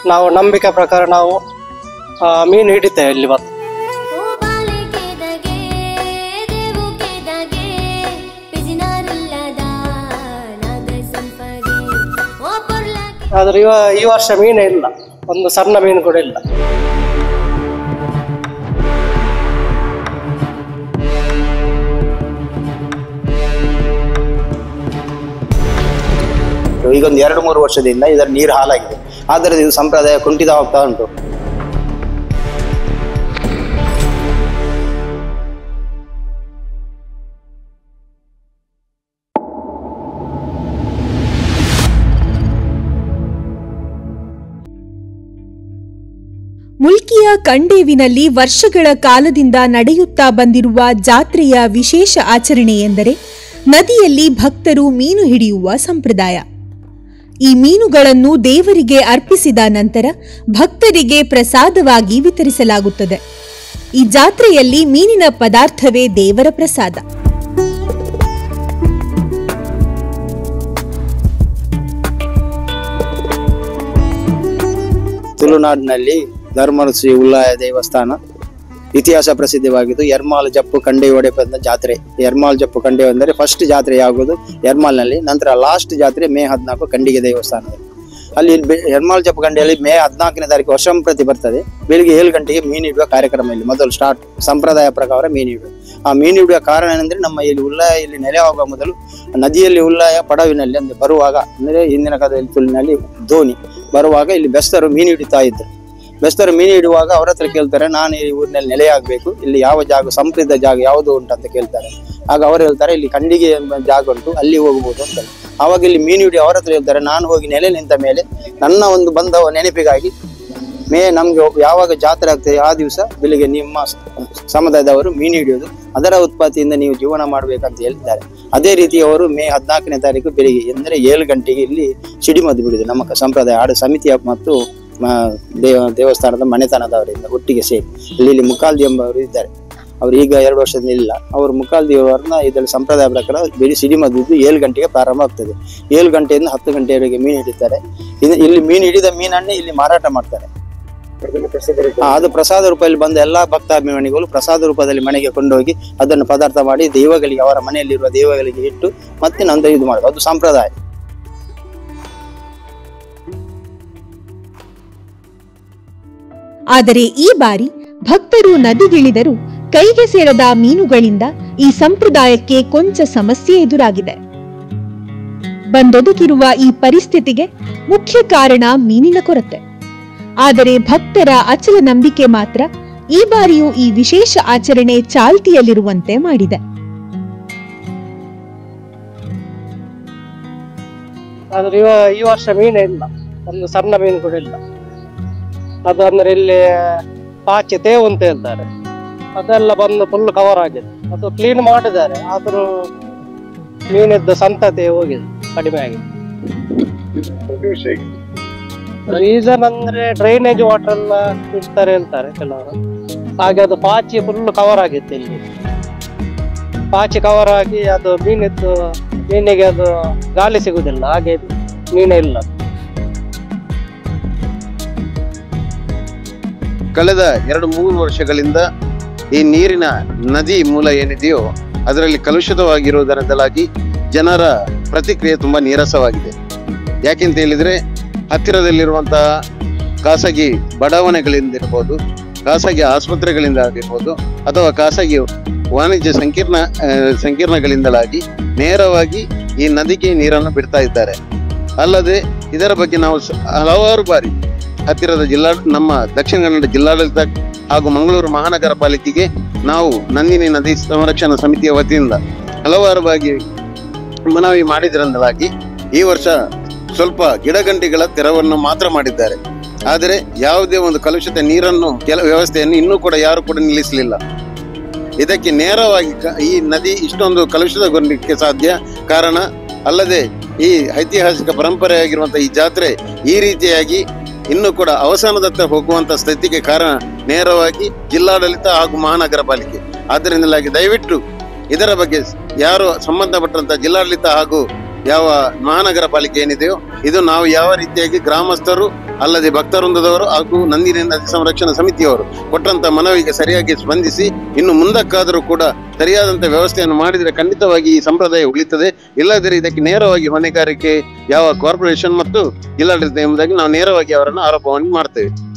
ನಾವು ನಂಬಿಕೆ ಪ್ರಕಾರ ನಾವು ಮೀನು ಹಿಡಿತೇವೆ ಇಲ್ಲಿ ಬಂದು. ಆದ್ರೆ ಈ ವರ್ಷ ಮೀನೇ ಇಲ್ಲ, ಒಂದು ಸಣ್ಣ ಮೀನು ಕೂಡ ಇಲ್ಲ. ಈಗೊಂದು 2-3 ವರ್ಷದಿಂದ ಇದರ ನೀರು ಹಾಲಾಗಿದೆ, ಆದರೆ ಇದು ಸಂಪ್ರದಾಯ ಕುಂಠಿತ ಹೋಗ್ತಾ ಉಂಟು. ಮುಲ್ಕಿಯ ಕಂಡೇವಿನಲ್ಲಿ ವರ್ಷಗಳ ಕಾಲದಿಂದ ನಡೆಯುತ್ತಾ ಬಂದಿರುವ ಜಾತ್ರೆಯ ವಿಶೇಷ ಆಚರಣೆ ಎಂದರೆ ನದಿಯಲ್ಲಿ ಭಕ್ತರು ಮೀನು ಹಿಡಿಯುವ ಸಂಪ್ರದಾಯ. ಈ ಮೀನುಗಳನ್ನು ದೇವರಿಗೆ ಅರ್ಪಿಸಿದ ನಂತರ ಭಕ್ತರಿಗೆ ಪ್ರಸಾದವಾಗಿ ವಿತರಿಸಲಾಗುತ್ತದೆ. ಈ ಜಾತ್ರೆಯಲ್ಲಿ ಮೀನಿನ ಪದಾರ್ಥವೇ ದೇವರ ಪ್ರಸಾದ. ತುಳುನಾಡಿನಲ್ಲಿ ಧರ್ಮದ ಶ್ರೀ ಉಲ್ಲಾಯ ದೇವಸ್ಥಾನ ಇತಿಹಾಸ ಪ್ರಸಿದ್ಧವಾಗಿದ್ದು ಎರ್ಮಾಲ್ ಜಪ್ಪು ಕಂಡೆ ಒಡೆಪದ ಜಾತ್ರೆ. ಎರ್ಮಾಲ್ ಜಪ್ಪು ಕಂಡೆ ಅಂದರೆ ಫಸ್ಟ್ ಜಾತ್ರೆ ಆಗುವುದು ಎರ್ಮಾಲ್ನಲ್ಲಿ, ನಂತರ ಲಾಸ್ಟ್ ಜಾತ್ರೆ ಮೇ 14 ಕಂಡಿಗೆ ದೇವಸ್ಥಾನದಲ್ಲಿ. ಅಲ್ಲಿ ಎರ್ಮಾಲ್ ಜಪ್ಪು ಕಂಡೆಯಲ್ಲಿ ಮೇ 14ನೇ ತಾರೀಕು ವರ್ಷಂಪ್ರತಿ ಬರ್ತದೆ. ಬೆಳಿಗ್ಗೆ 7 ಗಂಟೆಗೆ ಮೀನು ಹಿಡಿಯುವ ಕಾರ್ಯಕ್ರಮ ಇಲ್ಲಿ ಮೊದಲು ಸ್ಟಾರ್ಟ್. ಸಂಪ್ರದಾಯ ಪ್ರಕಾರ ಮೀನು ಹಿಡಿಯುವ. ಆ ಮೀನು ಹಿಡಿಯುವ ಕಾರಣ ಏನಂದ್ರೆ ನಮ್ಮ ಇಲ್ಲಿ ಉಲ್ಲಾಯ ಇಲ್ಲಿ ನೆಲೆ ಹೋಗುವ ಮೊದಲು ನದಿಯಲ್ಲಿ ಉಲ್ಲಾಯ ಪಡವಿನಲ್ಲಿ ಅಂದ್ರೆ ಬರುವಾಗ ಅಂದ್ರೆ ಹಿಂದಿನ ಕಾಲದಲ್ಲಿ ತುಳಿನಲ್ಲಿ ದೋಣಿ ಬರುವಾಗ ಇಲ್ಲಿ ಬೆಸ್ತರು ಮೀನು ಹಿಡಿತಾ ಇದ್ರು. ಬೆಸ್ತರು ಮೀನು ಹಿಡುವಾಗ ಅವ್ರ ಹತ್ರ ಕೇಳ್ತಾರೆ, ನಾನು ಈ ಊರಿನಲ್ಲಿ ನೆಲೆಯಾಗಬೇಕು, ಇಲ್ಲಿ ಯಾವ ಜಾಗ ಸಂಪ್ರದಾಯ ಜಾಗ ಯಾವುದು ಉಂಟು ಅಂತ ಕೇಳ್ತಾರೆ. ಆಗ ಅವರು ಹೇಳ್ತಾರೆ, ಇಲ್ಲಿ ಕಂಡಿಗೆ ಜಾಗ ಉಂಟು, ಅಲ್ಲಿ ಹೋಗ್ಬೋದು ಅಂತ. ಆವಾಗ ಇಲ್ಲಿ ಮೀನು ಹಿಡಿಯೋ ಅವ್ರ ಹತ್ರ ಹೇಳ್ತಾರೆ, ನಾನು ಹೋಗಿ ನೆಲೆ ನಿಂತ ಮೇಲೆ ನನ್ನ ಒಂದು ಬಂಧವ ನೆನಪಿಗಾಗಿ ನಮ್ಗೆ ಯಾವಾಗ ಜಾತ್ರೆ ಆಗ್ತದೆ ಆ ದಿವಸ ಬೆಳಿಗ್ಗೆ ನಿಮ್ಮ ಸಮುದಾಯದವರು ಮೀನು ಹಿಡಿಯೋದು, ಅದರ ಉತ್ಪತ್ತಿಯಿಂದ ನೀವು ಜೀವನ ಮಾಡ್ಬೇಕಂತ ಹೇಳಿದ್ದಾರೆ. ಅದೇ ರೀತಿ ಅವರು ಮೇ 14ನೇ ತಾರೀಕು ಬೆಳಿಗ್ಗೆ ಅಂದರೆ 7 ಗಂಟೆಗೆ ಇಲ್ಲಿ ಸಿಡಿಮದ್ದು ಬಿಡುದು. ನಮ್ಮ ಸಂಪ್ರದಾಯ ಆಡು ಸಮಿತಿಯ ಮತ್ತು ದೇವಸ್ಥಾನದ ಮನೆತನದವರಿಂದ ಒಟ್ಟಿಗೆ ಸೇರಿ ಇಲ್ಲಿ ಮುಕ್ಕಾಲ್ದಿ ಎಂಬವರು ಇದ್ದಾರೆ. ಅವರು ಈಗ 2 ವರ್ಷದಿಂದ ಇಲ್ಲ. ಅವರು ಮುಕ್ಕಾಲ್ದಿ ಅವರನ್ನ ಇದರಲ್ಲಿ ಸಂಪ್ರದಾಯ ಪ್ರಕಾರ ಬೆಳಿ ಸಿಡಿಮದ್ದು 7 ಗಂಟೆಗೆ ಪ್ರಾರಂಭ ಆಗ್ತದೆ. 7 ಗಂಟೆಯಿಂದ 10 ಗಂಟೆವರೆಗೆ ಮೀನು ಹಿಡಿತಾರೆ. ಇಲ್ಲಿ ಮೀನು ಹಿಡಿದ ಮೀನನ್ನೇ ಇಲ್ಲಿ ಮಾರಾಟ ಮಾಡ್ತಾರೆ. ಅದು ಪ್ರಸಾದ ರೂಪದಲ್ಲಿ ಬಂದ ಎಲ್ಲಾ ಭಕ್ತಾಭಿಮಾನಿಗಳು ಪ್ರಸಾದ ರೂಪದಲ್ಲಿ ಮನೆಗೆ ಕೊಂಡೋಗಿ ಅದನ್ನು ಪದಾರ್ಥ ಮಾಡಿ ದೈವಗಳಿಗೆ, ಅವರ ಮನೆಯಲ್ಲಿರುವ ದೈವಗಳಿಗೆ ಇಟ್ಟು ಮತ್ತೆ ನಂತರ ಇದು ಮಾಡೋದು. ಅದು ಸಂಪ್ರದಾಯ. ಆದರೆ ಈ ಬಾರಿ ಭಕ್ತರು ನದಿಗಿಳಿದರೂ ಕೈಗೆ ಸೇರದ ಮೀನುಗಳಿಂದ ಈ ಸಂಪ್ರದಾಯಕ್ಕೆ ಕೊಂಚ ಸಮಸ್ಯೆ ಎದುರಾಗಿದೆ. ಬಂದೊದಗಿರುವ ಈ ಪರಿಸ್ಥಿತಿಗೆ ಮುಖ್ಯ ಕಾರಣ ಮೀನಿನ ಕೊರತೆ. ಆದರೆ ಭಕ್ತರ ಅಚಲ ನಂಬಿಕೆ ಮಾತ್ರ ಈ ಬಾರಿಯೂ ಈ ವಿಶೇಷ ಆಚರಣೆ ಚಾಲ್ತಿಯಲ್ಲಿರುವಂತೆ ಮಾಡಿದೆ. ಆದ್ರೆ ಈ ವರ್ಷ ಮೀನೇ ಇಲ್ಲ, ಒಂದು ಸಣ್ಣ ಮೀನು ಕೂಡ ಇಲ್ಲ. ಅದು ಅಂದ್ರೆ ಇಲ್ಲಿ ಪಾಚಿ ತೇವು ಅಂತ ಹೇಳ್ತಾರೆ, ಅದೆಲ್ಲ ಬಂದು ಫುಲ್ ಕವರ್ ಆಗಿದೆ. ಅದು ಕ್ಲೀನ್ ಮಾಡಿದ್ದಾರೆ, ಆದ್ರೂ ಮೀನಿದ್ದು ಸಂತತಿ ಹೋಗಿದೆ, ಕಡಿಮೆ ಆಗಿದೆ. ರೀಸನ್ ಅಂದ್ರೆ ಡ್ರೈನೇಜ್ ವಾಟರ್ ಎಲ್ಲ ಬಿಡ್ತಾರೆ ಹೇಳ್ತಾರೆ ಕೆಲವರು. ಹಾಗೆ ಅದು ಪಾಚಿ ಫುಲ್ ಕವರ್ ಆಗಿತ್ತು. ಇಲ್ಲಿ ಪಾಚಿ ಕವರ್ ಆಗಿ ಅದು ಮೀನಿಗೆ ಅದು ಗಾಳಿ ಸಿಗುದಿಲ್ಲ, ಹಾಗೆ ಮೀನೇ ಇಲ್ಲ. ಕಳೆದ 2-3 ವರ್ಷಗಳಿಂದ ಈ ನೀರಿನ ನದಿ ಮೂಲ ಏನಿದೆಯೋ ಅದರಲ್ಲಿ ಕಲುಷಿತವಾಗಿರುವುದರಿಂದಾಗಿ ಜನರ ಪ್ರತಿಕ್ರಿಯೆ ತುಂಬಾ ನೀರಸವಾಗಿದೆ. ಯಾಕೆಂತ ಹೇಳಿದ್ರೆ ಹತ್ತಿರದಲ್ಲಿರುವಂತಹ ಖಾಸಗಿ ಬಡಾವಣೆಗಳಿಂದಿರ್ಬೋದು, ಖಾಸಗಿ ಆಸ್ಪತ್ರೆಗಳಿಂದ ಆಗಿರ್ಬೋದು, ಅಥವಾ ಖಾಸಗಿ ವಾಣಿಜ್ಯ ಸಂಕೀರ್ಣಗಳಿಂದಲಾಗಿ ನೇರವಾಗಿ ಈ ನದಿಗೆ ನೀರನ್ನು ಬಿಡ್ತಾ ಇದ್ದಾರೆ. ಅಲ್ಲದೆ ಇದರ ಬಗ್ಗೆ ನಾವು ಹಲವಾರು ಬಾರಿ ಹತ್ತಿರದ ನಮ್ಮ ದಕ್ಷಿಣ ಕನ್ನಡ ಜಿಲ್ಲಾಡಳಿತ ಹಾಗೂ ಮಂಗಳೂರು ಮಹಾನಗರ ಪಾಲಿಕೆಗೆ ನಾವು ನಂದಿನಿ ನದಿ ಸಂರಕ್ಷಣಾ ಸಮಿತಿಯ ವತಿಯಿಂದ ಹಲವಾರು ಬಾರಿ ಮನವಿ ಮಾಡಿದ್ರಿಂದಾಗಿ ಈ ವರ್ಷ ಸ್ವಲ್ಪ ಗಿಡಗಂಟಿಗಳ ತೆರವನ್ನು ಮಾತ್ರ ಮಾಡಿದ್ದಾರೆ. ಆದರೆ ಯಾವುದೇ ಒಂದು ಕಲುಷಿತ ನೀರನ್ನು ವ್ಯವಸ್ಥೆಯನ್ನು ಇನ್ನೂ ಕೂಡ ಯಾರು ಕೂಡ ನಿಲ್ಲಿಸಲಿಲ್ಲ. ಇದಕ್ಕೆ ನೇರವಾಗಿ ಈ ನದಿ ಇಷ್ಟೊಂದು ಕಲುಷಿತಗೊಳ್ಳಲಿಕ್ಕೆ ಸಾಧ್ಯ ಕಾರಣ ಅಲ್ಲದೆ ಈ ಐತಿಹಾಸಿಕ ಪರಂಪರೆಯಾಗಿರುವಂತಹ ಈ ಜಾತ್ರೆ ಈ ರೀತಿಯಾಗಿ ಇನ್ನೂ ಕೂಡ ಅವಸಾನದತ್ತ ಹೋಗುವಂತ ಸ್ಥಿತಿಗೆ ಕಾರಣ ನೇರವಾಗಿ ಜಿಲ್ಲಾಡಳಿತ ಹಾಗೂ ಮಹಾನಗರ ಪಾಲಿಕೆ. ಆದ್ದರಿಂದಲಾಗಿ ದಯವಿಟ್ಟು ಇದರ ಬಗ್ಗೆ ಯಾರು ಸಂಬಂಧಪಟ್ಟಂತ ಜಿಲ್ಲಾಡಳಿತ ಹಾಗೂ ಯಾವ ಮಹಾನಗರ ಪಾಲಿಕೆ ಏನಿದೆಯೋ ಇದು ನಾವು ಯಾವ ರೀತಿಯಾಗಿ ಗ್ರಾಮಸ್ಥರು ಅಲ್ಲದೆ ಭಕ್ತವೃಂದದವರು ಹಾಗೂ ನಂದಿ ನದಿ ಸಂರಕ್ಷಣಾ ಸಮಿತಿಯವರು ಕೊಟ್ಟಂತ ಮನವಿಗೆ ಸರಿಯಾಗಿ ಸ್ಪಂದಿಸಿ ಇನ್ನು ಮುಂದಕ್ಕಾದರೂ ಕೂಡ ಸರಿಯಾದಂತ ವ್ಯವಸ್ಥೆಯನ್ನು ಮಾಡಿದರೆ ಖಂಡಿತವಾಗಿ ಈ ಸಂಪ್ರದಾಯ ಉಳಿತದೆ. ಇಲ್ಲದಿದ್ದರೆ ಇದಕ್ಕೆ ನೇರವಾಗಿ ಹೊಣೆಗಾರಿಕೆ ಯಾವ ಕಾರ್ಪೊರೇಷನ್ ಮತ್ತು ಜಿಲ್ಲಾಡಳಿತ ಎಂಬುದಾಗಿ ನಾವು ನೇರವಾಗಿ ಅವರನ್ನು ಆರೋಪವನ್ನು ಮಾಡ್ತೇವೆ.